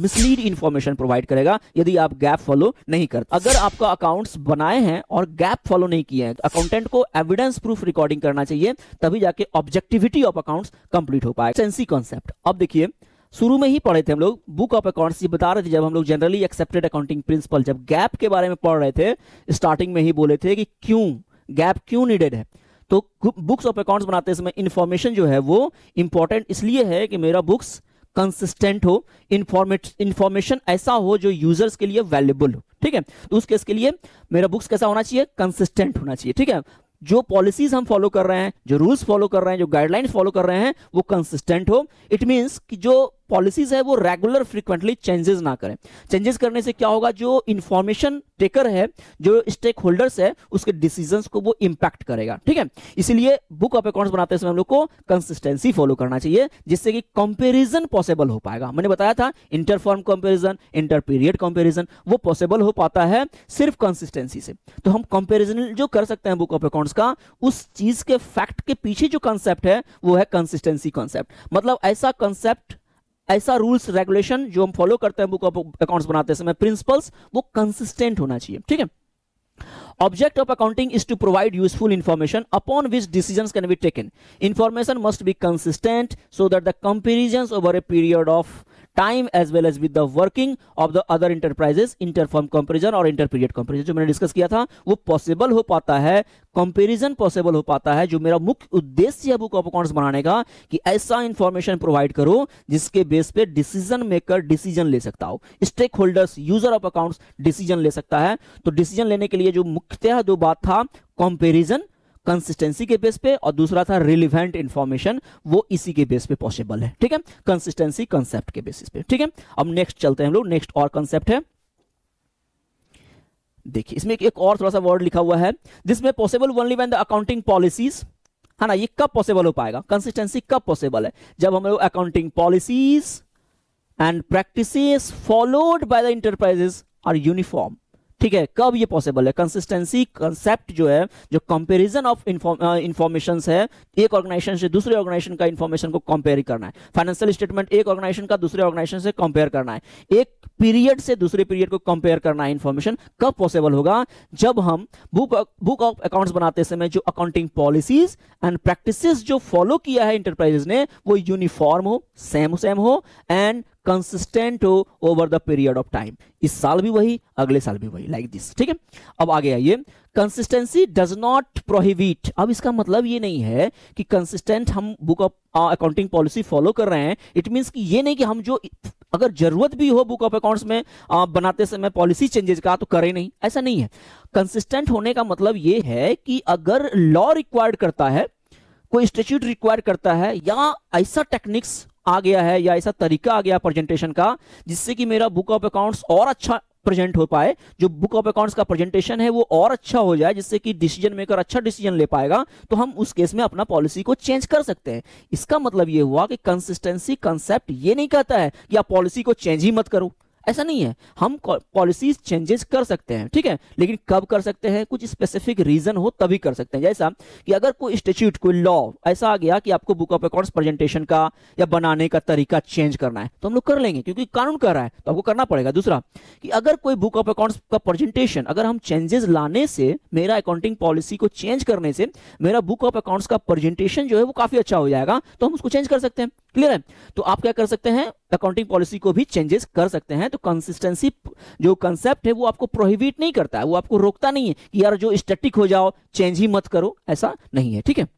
Mislead information provide करेगा यदि आप गैप फॉलो नहीं करते। अगर आपका अकाउंट्स बनाए हैं और गैप फॉलो नहीं किए हैं, अकाउंटेंट को एविडेंस प्रूफ रिकॉर्डिंग करना चाहिए, तभी जाके ऑब्जेक्टिविटी ऑफ अकाउंट्स कंप्लीट हो पाए। सेंसी कॉन्सेप्ट, अब देखिए शुरू में ही पढ़े थे हम लोग, बुक ऑफ अकाउंट्स ये बता रहे थे, जब हम लोग जनरली एक्सेप्टेड अकाउंटिंग प्रिंसिपल, जब गैप के बारे में पढ़ रहे थे, स्टार्टिंग में ही बोले थे कि क्यों गैप क्यों नीडेड है। तो बुक्स ऑफ अकाउंट्स बनाते समय इंफॉर्मेशन जो है वो इंपॉर्टेंट इसलिए है कि मेरा बुक्स कंसिस्टेंट हो, इंफॉर्मेशन ऐसा हो जो यूजर्स के लिए वैल्यूएबल हो, ठीक है। तो उस केस के लिए मेरा बुक्स कैसा होना चाहिए, कंसिस्टेंट होना चाहिए, ठीक है। जो पॉलिसीज हम फॉलो कर रहे हैं, जो रूल्स फॉलो कर रहे हैं, जो गाइडलाइंस फॉलो कर रहे हैं, वो कंसिस्टेंट हो। इट मींस कि जो पॉलिसीज है वो रेगुलर फ्रीक्वेंटली चेंजेस ना करें। चेंजेस करने से क्या होगा, जो इंफॉर्मेशन टेकर है, जो स्टेक होल्डर्स है, उसके डिसीजंस को वो इंपैक्ट करेगा, ठीक है। इसलिए बुक ऑफ अकाउंट्स बनाते समय हम लोग को कंसिस्टेंसी फॉलो करना चाहिए, जिससे कि कंपैरिजन पॉसिबल हो पाएगा। मैंने बताया था inter firm comparison, inter period comparison, वो पॉसिबल हो पाता है सिर्फ कंसिस्टेंसी से। तो हम कंपैरिजन जो कर सकते हैं बुक ऑफ अकाउंट्स का, उस चीज के फैक्ट के पीछे जो कंसेप्ट है वो है कंसिस्टेंसी कॉन्सेप्ट। मतलब ऐसा कंसेप्ट, ऐसा रूल्स रेगुलेशन जो हम फॉलो करते हैं बुक ऑफ अकाउंट्स बनाते समय, प्रिंसिपल्स, वो कंसिस्टेंट होना चाहिए, ठीक है। Object of accounting is to provide useful information upon which decisions can be taken. Information must be consistent so that the comparisons over a period of time as well as with the working of the other enterprises, interfirm comparison और interperiod comparison जो मैंने discuss किया था, वो possible हो पाता है, comparison possible हो पाता है। जो मेरा मुख्य उद्देश्य है बुक ऑफ अकाउंट्स बनाने का, कि ऐसा इंफॉर्मेशन प्रोवाइड करो जिसके बेस पे डिसीजन मेकर डिसीजन ले सकता हो, stakeholders, user of accounts decision ले सकता है। तो डिसीजन लेने के लिए जो मुख्यतः दो बात था, कंपैरिजन कंसिस्टेंसी के बेस पे, और दूसरा था रिलेवेंट इंफॉर्मेशन, वो इसी के बेस पे पॉसिबल है, ठीक है, कंसिस्टेंसी कंसेप्ट के बेसिस पे, ठीक है। अब नेक्स्ट चलते हैं हम लोग, नेक्स्ट और कंसेप्ट है, देखिए इसमें एक और थोड़ा सा वर्ड लिखा हुआ है, जिसमें possible only when the accounting policies, है ना। ये कब पॉसिबल हो पाएगा, कंसिस्टेंसी कब पॉसिबल है, जब हम लोग accounting policies and practices followed by the enterprises are uniform, ठीक है। कब ये पॉसिबल है, कंसिस्टेंसी कंसेप्ट जो है, जो कंपैरिजन ऑफ इंफॉर्मेशंस है, एक ऑर्गेनाइजेशन से दूसरे ऑर्गेनाइजेशन का इंफॉर्मेशन को कंपेयर करना है, फाइनेंशियल स्टेटमेंट एक ऑर्गेनाइजेशन का दूसरे ऑर्गेनाइजेशन से कंपेयर करना है, एक पीरियड से दूसरे पीरियड को कंपेयर करना है, इंफॉर्मेशन कब पॉसिबल होगा, जब हम बुक ऑफ अकाउंट्स बनाते समय जो अकाउंटिंग पॉलिसीज एंड प्रैक्टिसेस जो फॉलो किया है इंटरप्राइजेस ने, वो यूनिफॉर्म हो, सेम हो एंड कंसिस्टेंट हो over the period of time. इस साल भी वही, अगले साल भी वही, लाइक दिस, ठीक है। अब आगे आइए, कंसिस्टेंसी डज नॉट प्रोहिबिट। अब इसका मतलब ये नहीं है कि कंसिस्टेंट हम book of accounting policy follow कर रहे हैं, इट मींस कि ये नहीं कि हम जो अगर जरूरत भी हो बुक ऑफ अकाउंट्स में बनाते समय पॉलिसी चेंजेस का, तो करें नहीं, ऐसा नहीं है। कंसिस्टेंट होने का मतलब ये है कि अगर लॉ रिक्वायर्ड करता है, कोई स्टैट्यूट रिक्वायर करता है, या ऐसा टेक्निक्स आ गया है, या ऐसा तरीका आ गया प्रेजेंटेशन का, जिससे कि मेरा बुक ऑफ अकाउंट्स और अच्छा प्रेजेंट हो पाए, जो बुक ऑफ अकाउंट्स का प्रेजेंटेशन है वो और अच्छा हो जाए, जिससे कि डिसीजन मेकर अच्छा डिसीजन ले पाएगा, तो हम उस केस में अपना पॉलिसी को चेंज कर सकते हैं। इसका मतलब ये हुआ कि कंसिस्टेंसी कंसेप्ट ये नहीं कहता है कि आप पॉलिसी को चेंज ही मत करो, ऐसा नहीं है। हम पॉलिसीज चेंजेस कर सकते हैं, ठीक है, लेकिन कब कर सकते हैं, कुछ स्पेसिफिक रीजन हो तभी कर सकते हैं। जैसा कि अगर कोई स्टैट्यूट, कोई लॉ ऐसा आ गया कि आपको बुक ऑफ अकाउंट्स प्रेजेंटेशन का या बनाने का तरीका चेंज करना है, तो हम लोग कर लेंगे, क्योंकि कानून कर रहा है तो आपको करना पड़ेगा। दूसरा कि अगर कोई बुक ऑफ अकाउंट्स का प्रेजेंटेशन, अगर हम चेंजेस लाने से, मेरा अकाउंटिंग पॉलिसी को चेंज करने से मेरा बुक ऑफ अकाउंट्स का प्रेजेंटेशन जो है वो काफी अच्छा हो जाएगा, तो हम उसको चेंज कर सकते हैं। क्लियर है। तो आप क्या कर सकते हैं, अकाउंटिंग पॉलिसी को भी चेंजेस कर सकते हैं। तो कंसिस्टेंसी जो कंसेप्ट है वो आपको प्रोहिबिट नहीं करता है, वो आपको रोकता नहीं है कि यार जो स्टैटिक हो जाओ चेंज ही मत करो, ऐसा नहीं है, ठीक है।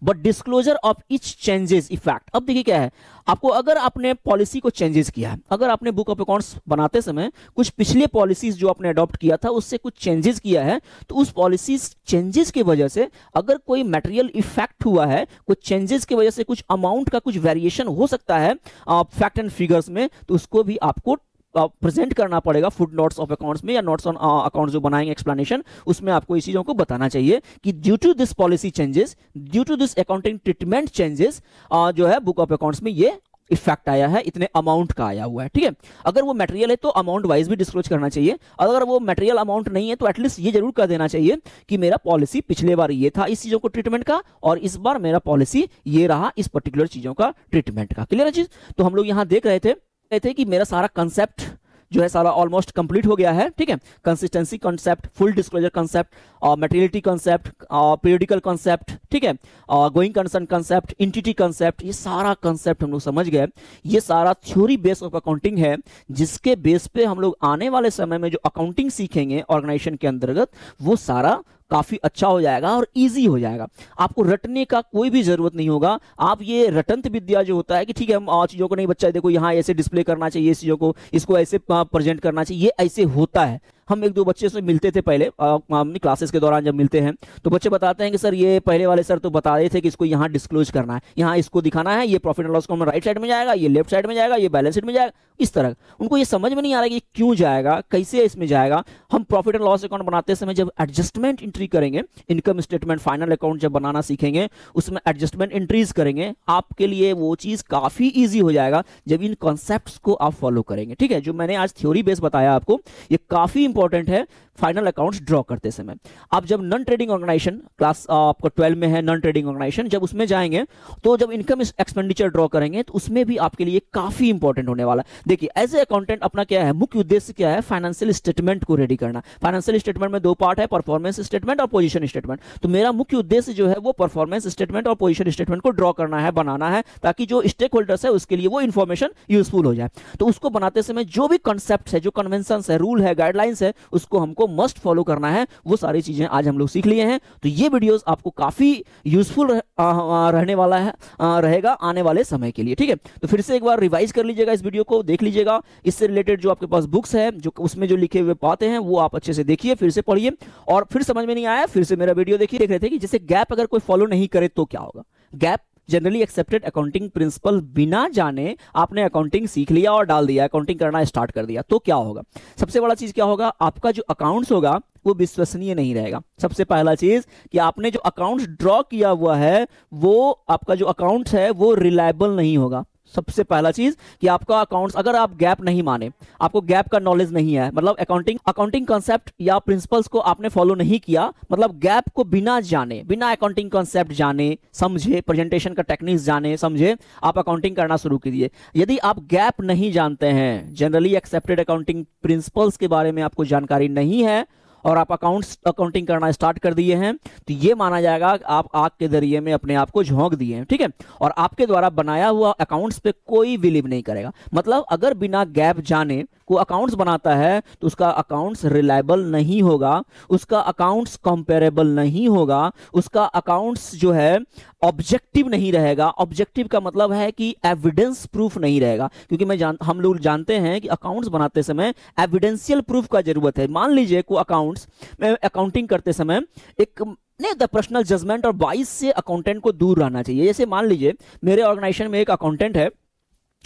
But disclosure of each changes effect. अब देखिए क्या है, आपको अगर आपने पॉलिसी को चेंजेस किया है, अगर आपने बुक ऑफ अकाउंट्स बनाते समय कुछ पिछले पॉलिसीज जो आपने अडॉप्ट किया था उससे कुछ चेंजेस किया है, तो उस पॉलिसीज चेंजेस की वजह से अगर कोई मटेरियल इफेक्ट हुआ है, कुछ चेंजेस की वजह से कुछ अमाउंट का कुछ वेरिएशन हो सकता है फैक्ट एंड फिगर्स में, तो उसको भी आपको प्रेजेंट करना पड़ेगा फुट नोट्स ऑफ अकाउंट्स में, या नोट्स ऑन अकाउंट्स जो बनाएंगे एक्सप्लेनेशन, उसमें आपको इस चीजों को बताना चाहिए कि due to this policy changes, due to this accounting treatment changes जो है बुक ऑफ अकाउंट्स में ये इफेक्ट आया है, इतने अमाउंट का आया हुआ है, ठीक है। अगर वो मटेरियल है तो अमाउंट वाइज भी डिस्क्लोज करना चाहिए, अगर वो मटेरियल अमाउंट नहीं है तो एटलीस्ट ये जरूर कर देना चाहिए कि मेरा पॉलिसी पिछले बार ये था इस चीजों को ट्रीटमेंट का, और इस बार मेरा पॉलिसी ये रहा इस पर्टिकुलर चीजों का ट्रीटमेंट का। क्लियर है चीज। तो हम लोग यहां देख रहे थे रहे थे कि मेरा सारा कंसेप्ट जो है सारा ऑलमोस्ट कंप्लीट हो गया है, ठीक है। Consistency concept, full disclosure concept, materiality concept, periodical concept, ठीक है, going concern concept, entity concept, ये सारा कॉन्सेप्ट हम लोग समझ गए। ये सारा थ्योरी बेस ऑफ अकाउंटिंग है, जिसके बेस पे हम लोग आने वाले समय में जो अकाउंटिंग सीखेंगे ऑर्गेनाइजेशन के अंतर्गत, वो सारा काफी अच्छा हो जाएगा और इजी हो जाएगा। आपको रटने का कोई भी जरूरत नहीं होगा। आप ये रटंत विद्या जो होता है कि ठीक है हम चीजों को नहीं, बच्चा देखो यहाँ ऐसे डिस्प्ले करना चाहिए, इस चीजों को, इसको ऐसे प्रेजेंट करना चाहिए, ये ऐसे होता है। हम एक दो बच्चे से मिलते थे पहले अपनी क्लासेस के दौरान, जब मिलते हैं तो बच्चे बताते हैं कि सर ये पहले वाले सर तो बता रहे थे कि इसको यहाँ डिस्क्लोज करना है, यहाँ इसको दिखाना है, ये प्रॉफिट एंड लॉस अकाउंट में राइट साइड में जाएगा, ये लेफ्ट साइड में जाएगा, ये बैलेंस शीट में जाएगा, इस तरह। उनको ये समझ में नहीं आ रहा कि क्यों जाएगा, कैसे इसमें जाएगा। हम प्रॉफिट एंड लॉस अकाउंट बनाते समय जब एडजस्टमेंट एंट्री करेंगे, इनकम स्टेटमेंट, फाइनल अकाउंट जब बनाना सीखेंगे, उसमें एडजस्टमेंट एंट्रीज करेंगे, आपके लिए वो चीज काफी ईजी हो जाएगा जब इन कॉन्सेप्ट्स को आप फॉलो करेंगे, ठीक है। जो मैंने आज थ्योरी बेस बताया आपको, ये काफी इंपॉर्टेंट है फाइनल अकाउंट्स ड्रॉ करते समय। आप जब नॉन ट्रेडिंग ऑर्गेनाइजेशन क्लास आपको 12 में है, नॉन ट्रेडिंग ऑर्गेनाइजेशन, जब उसमें जाएंगे तो जब इनकम एक्सपेंडिचर ड्रॉ करेंगे तो उसमें भी आपके लिए काफी इंपॉर्टेंट होने वाला है। देखिए एज ए अकाउंटेंट अपना क्या है, मुख्य उद्देश्य क्या है, फाइनेंशियल स्टेटमेंट को रेडी करना। फाइनेंशियल स्टेटमेंट में दो पार्ट है, परफॉर्मेंस स्टेटमेंट और पोजीशन स्टेटमेंट। तो मेरा मुख्य उद्देश्य जो है वो परफॉर्मेंस स्टेटमेंट और पोजीशन स्टेटमेंट को ड्रॉ करना है, बनाना है, ताकि जो स्टेक होल्डर्स है उसके लिए वो इंफॉर्मेशन यूजफुल हो जाए। तो उसको बनाते समय जो भी कॉन्सेप्ट है, जो कन्वेंशन है, रूल है, गाइडलाइंस है, उसको हमको मस्ट फॉलो करना है। वो सारी चीजें आज हम लोग सीख लिए हैं। तो ये वीडियोस आपको काफी यूजफुल रहने वाला है, रहेगा आने वाले समय के लिए, ठीक है। तो फिर से एक बार रिवाइज कर लीजिएगा, इस वीडियो को देख लीजिएगा। इससे रिलेटेड जो आपके पास बुक्स है, जो उसमें जो लिखे हुए बातें हैं, वो आप अच्छे से देखिए, फिर से पढ़िए, और फिर समझ में नहीं आया फिर से मेरा वीडियो देखिए। देख रहे थे कि जैसे गैप अगर कोई फॉलो नहीं करे तो क्या होगा। Gap generally accepted accounting principle, बिना जाने आपने अकाउंटिंग सीख लिया और डाल दिया, अकाउंटिंग करना स्टार्ट कर दिया, तो क्या होगा। सबसे बड़ा चीज क्या होगा, आपका जो अकाउंट्स होगा वो विश्वसनीय नहीं रहेगा। सबसे पहला चीज कि आपने जो अकाउंट्स ड्रॉ किया हुआ है, वो आपका जो अकाउंट्स है वो रिलायबल नहीं होगा। सबसे पहला चीज कि आपका अकाउंट्स, अगर आप गैप नहीं माने, आपको गैप का नॉलेज नहीं है, मतलब अकाउंटिंग कॉन्सेप्ट या प्रिंसिपल्स को आपने फॉलो नहीं किया, मतलब गैप को बिना जाने, बिना अकाउंटिंग कॉन्सेप्ट जाने समझे, प्रेजेंटेशन का टेक्निक्स जाने समझे, आप अकाउंटिंग करना शुरू कीजिए। यदि आप गैप नहीं जानते हैं, जनरली एक्सेप्टेड अकाउंटिंग प्रिंसिपल्स के बारे में आपको जानकारी नहीं है, और आप अकाउंटिंग करना स्टार्ट कर दिए हैं, तो ये माना जाएगा कि आप आग के दरिये में अपने आप को झोंक दिए हैं, ठीक है। और आपके द्वारा बनाया हुआ अकाउंट्स पे कोई बिलीव नहीं करेगा। मतलब अगर बिना गैप जाने को अकाउंट्स बनाता है तो उसका अकाउंट्स रिलायबल नहीं होगा, उसका अकाउंट्स कंपेरेबल नहीं होगा, उसका अकाउंट्स जो है ऑब्जेक्टिव नहीं रहेगा। ऑब्जेक्टिव का मतलब है कि एविडेंस प्रूफ नहीं रहेगा, क्योंकि हम लोग जानते हैं कि अकाउंट्स बनाते समय एविडेंशियल प्रूफ का जरूरत है। मान लीजिए को अकाउंट्स में अकाउंटिंग करते समय एक नहीं, द पर्सनल जजमेंट और बाइस से अकाउंटेंट को दूर रहना चाहिए। जैसे मान लीजिए मेरे ऑर्गेनाइजेशन में एक अकाउंटेंट है,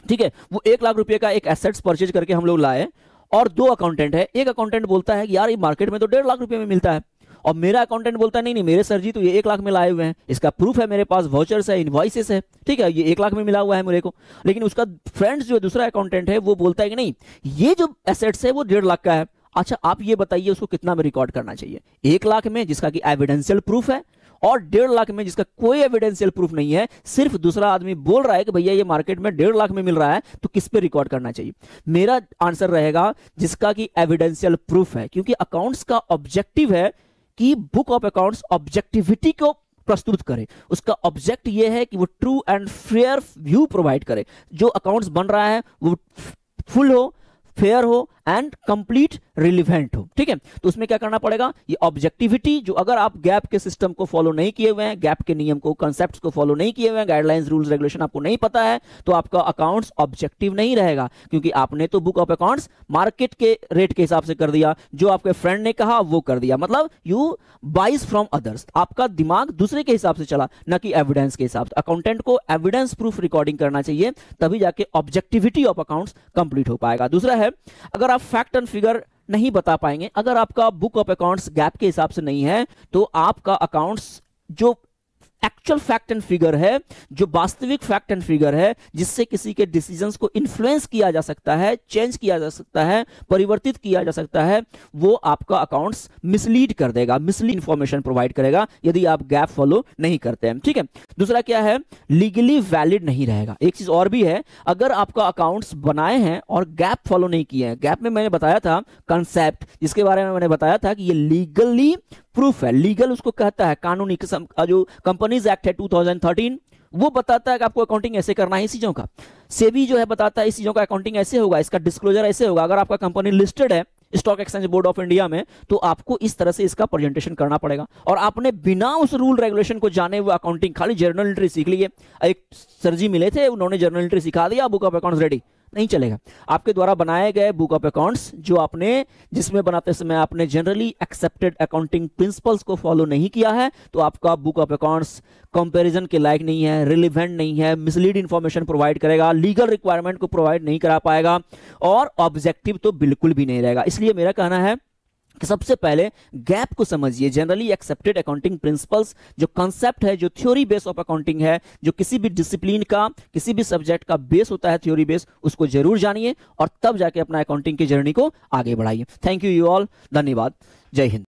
ठीक है, वो 1 लाख रुपए का एक एसेट्स परचेज करके हम लोग लाए, और 2 अकाउंटेंट है। एक अकाउंटेंट बोलता है कि यार ये मार्केट में तो 1.5 लाख रुपए में मिलता है, और मेरा अकाउंटेंट बोलता है नहीं नहीं मेरे सर जी तो ये 1 लाख में लाए हुए हैं, इसका प्रूफ है मेरे पास, वाउचर्स है, इनवॉइसेस है, ठीक है, ये 1 लाख में मिला हुआ है मेरे को। लेकिन उसका फ्रेंड्स जो दूसरा अकाउंटेंट है वो बोलता है कि नहीं ये जो एसेट्स है वो 1.5 लाख का है। अच्छा आप ये बताइए उसको कितना में रिकॉर्ड करना चाहिए, 1 लाख में जिसका कि एविडेंशियल प्रूफ है, और 1.5 लाख में जिसका कोई एविडेंशियल प्रूफ नहीं है, सिर्फ दूसरा आदमी बोल रहा है कि भैया ये मार्केट में 1.5 लाख में मिल रहा है, तो किस पे रिकॉर्ड करना चाहिए। मेरा आंसर रहेगा जिसका कि एविडेंशियल प्रूफ है, क्योंकि अकाउंट्स का ऑब्जेक्टिव है कि बुक ऑफ अकाउंट्स ऑब्जेक्टिविटी को प्रस्तुत करे। उसका ऑब्जेक्ट यह है कि वो true and fair view provide करे, जो अकाउंट्स बन रहा है वो फुल हो, फेयर हो एंड कंप्लीट रिलेवेंट हो, ठीक है। तो उसमें क्या करना पड़ेगा, ये ऑब्जेक्टिविटी, जो अगर आप गैप के सिस्टम को फॉलो नहीं किए हुए हैं, गैप के नियम को, कॉन्सेप्ट्स को फॉलो नहीं किए हुए हैं, गाइडलाइंस, रूल्स, रेगुलेशन आपको नहीं पता है, तो आपका अकाउंट्स ऑब्जेक्टिव नहीं रहेगा, क्योंकि आपने तो बुक ऑफ अकाउंट्स मार्केट के रेट के हिसाब से कर दिया, जो आपके फ्रेंड ने कहा वो कर दिया, मतलब यू बाइज फ्रॉम अदर्स। आपका दिमाग दूसरे के हिसाब से चला, न कि एविडेंस के हिसाब से। अकाउंटेंट को एविडेंस प्रूफ रिकॉर्डिंग करना चाहिए, तभी जाके ऑब्जेक्टिविटी ऑफ अकाउंट्स कंप्लीट हो पाएगा। दूसरा है, अगर आप फैक्ट एंड फिगर नहीं बता पाएंगे, अगर आपका बुक ऑफ अकाउंट्स गैप के हिसाब से नहीं है, तो आपका अकाउंट्स जो एक्चुअल फैक्ट एंड फिगर है, जो वास्तविक फैक्ट एंड फिगर है, जिससे किसी के डिसीजंस को इन्फ्लुएंस किया जा सकता है, चेंज किया जा सकता है, परिवर्तित किया जा सकता है, वो आपका अकाउंट्स मिसलीड कर देगा, मिसलीड इंफॉर्मेशन प्रोवाइड करेगा यदि आप गैप फॉलो नहीं करते हैं। ठीक है, दूसरा क्या है, लीगली वैलिड नहीं रहेगा। एक चीज और भी है, अगर आपका अकाउंट्स बनाए हैं और गैप फॉलो नहीं किए हैं, गैप में मैंने बताया था कंसेप्ट, जिसके बारे में मैंने बताया था कि ये लीगली प्रूफ है, लीगल उसको कहता है, कानूनी जो कंपनीज एक्ट है 2013 वो बताता है कि आपको अकाउंटिंग ऐसे करना है इस चीजों का। सेबी जो है बताता है इस चीजों का अकाउंटिंग ऐसे होगा, इसका डिस्क्लोजर ऐसे होगा। अगर आपका कंपनी लिस्टेड है stock exchange board of India में, तो आपको इस तरह से इसका प्रेजेंटेशन करना पड़ेगा। और आपने बिना उस रूल रेगुलेशन को जाने हुए अकाउंटिंग, खाली जर्नल एंट्री सीख ली है। एक सर जी मिले थे, उन्होंने जर्नल एंट्री सिखा दिया, बुक ऑफ अकाउंट्स रेडी, नहीं चलेगा। आपके द्वारा बनाए गए बुक ऑफ अकाउंट्स जो आपने, जिसमें बनाते समय आपने जनरली एक्सेप्टेड अकाउंटिंग प्रिंसिपल्स को फॉलो नहीं किया है, तो आपका बुक ऑफ अकाउंट्स कंपैरिजन के लायक नहीं है, रिलेवेंट नहीं है, मिसलीड इंफॉर्मेशन प्रोवाइड करेगा, लीगल रिक्वायरमेंट को प्रोवाइड नहीं करा पाएगा और ऑब्जेक्टिव तो बिल्कुल भी नहीं रहेगा। इसलिए मेरा कहना है कि सबसे पहले गैप को समझिए, जनरली एक्सेप्टेड अकाउंटिंग प्रिंसिपल्स जो कंसेप्ट है, जो थ्योरी बेस ऑफ अकाउंटिंग है, जो किसी भी डिसिप्लिन का, किसी भी सब्जेक्ट का बेस होता है, थ्योरी बेस, उसको जरूर जानिए और तब जाके अपना अकाउंटिंग की जर्नी को आगे बढ़ाइए। थैंक यू ऑल, धन्यवाद, जय हिंद।